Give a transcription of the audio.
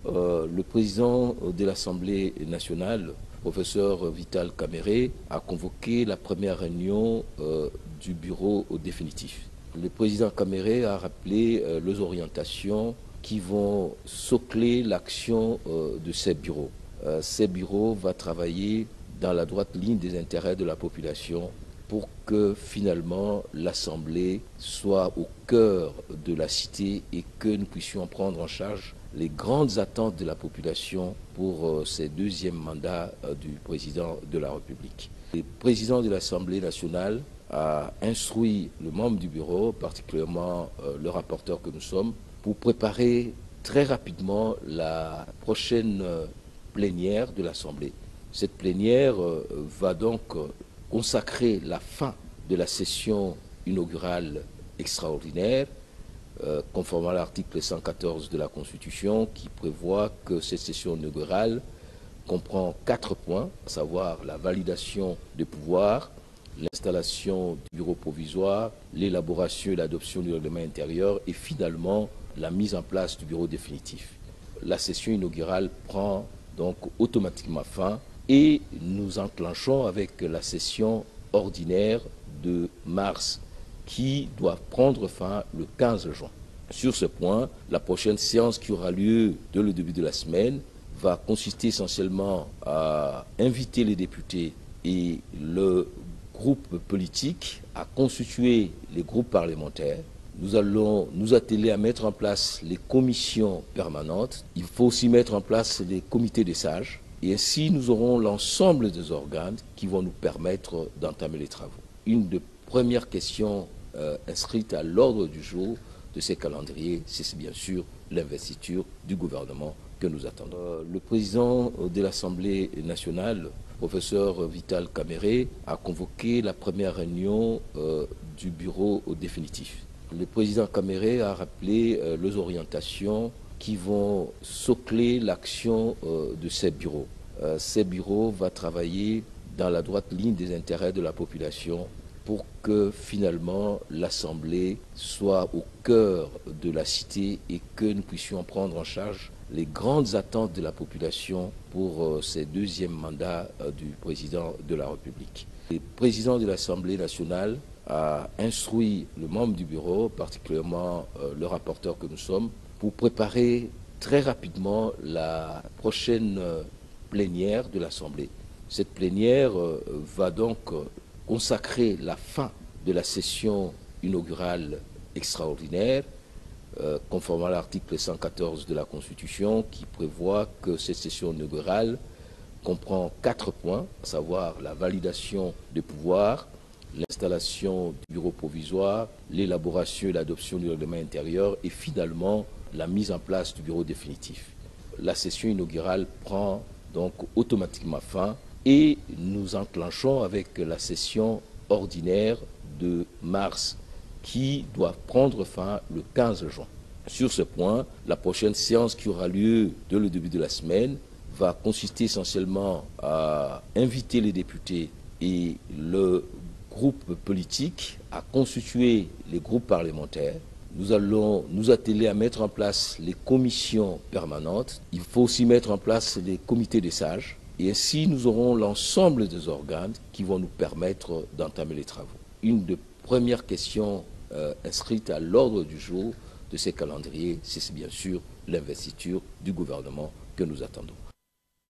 Le président de l'Assemblée nationale, professeur Vital Kamerhe, a convoqué la première réunion du bureau définitif. Le président Kamerhe a rappelé les orientations qui vont socler l'action de ces bureaux. Ces bureaux vont travailler dans la droite ligne des intérêts de la population pour que finalement l'Assemblée soit au cœur de la cité et que nous puissions prendre en charge les grandes attentes de la population pour ce deuxième mandat du président de la République. Le président de l'Assemblée nationale a instruit le membre du bureau, particulièrement le rapporteur que nous sommes, pour préparer très rapidement la prochaine plénière de l'Assemblée. Cette plénière va donc consacrer la fin de la session inaugurale extraordinaire, conformément à l'article 114 de la Constitution, qui prévoit que cette session inaugurale comprend 4 points, à savoir la validation des pouvoirs, l'installation du bureau provisoire, l'élaboration et l'adoption du règlement intérieur et finalement la mise en place du bureau définitif. La session inaugurale prend donc automatiquement fin et nous enclenchons avec la session ordinaire de mars qui doit prendre fin le 15 juin. Sur ce point, la prochaine séance qui aura lieu dès le début de la semaine va consister essentiellement à inviter les députés et le groupe politique à constituer les groupes parlementaires. Nous allons nous atteler à mettre en place les commissions permanentes. Il faut aussi mettre en place les comités des sages. Et ainsi, nous aurons l'ensemble des organes qui vont nous permettre d'entamer les travaux. Une des premières questions inscrites à l'ordre du jour de ces calendriers, c'est bien sûr l'investiture du gouvernement que nous attendons. Le président de l'Assemblée nationale, professeur Vital Kamerhe, a convoqué la première réunion du bureau définitif. Le président Kamerhe a rappelé les orientations qui vont socler l'action de ces bureaux. Ces bureaux vont travailler dans la droite ligne des intérêts de la population pour que finalement l'Assemblée soit au cœur de la cité et que nous puissions prendre en charge les grandes attentes de la population pour ce deuxième mandat du président de la République. Le président de l'Assemblée nationale a instruit le membre du bureau, particulièrement le rapporteur que nous sommes, pour préparer très rapidement la prochaine plénière de l'Assemblée. Cette plénière va donc consacrer la fin de la session inaugurale extraordinaire, conformément à l'article 114 de la Constitution, qui prévoit que cette session inaugurale comprend 4 points, à savoir la validation des pouvoirs, l'installation du bureau provisoire, l'élaboration et l'adoption du règlement intérieur et finalement la mise en place du bureau définitif. La session inaugurale prend donc automatiquement fin et nous enclenchons avec la session ordinaire de mars qui doit prendre fin le 15 juin. Sur ce point, la prochaine séance qui aura lieu dès le début de la semaine va consister essentiellement à inviter les députés et le groupe politique à constituer les groupes parlementaires. Nous allons nous atteler à mettre en place les commissions permanentes. Il faut aussi mettre en place les comités des sages. Et ainsi, nous aurons l'ensemble des organes qui vont nous permettre d'entamer les travaux. Une des premières questions inscrites à l'ordre du jour de ces calendriers, c'est bien sûr l'investiture du gouvernement que nous attendons.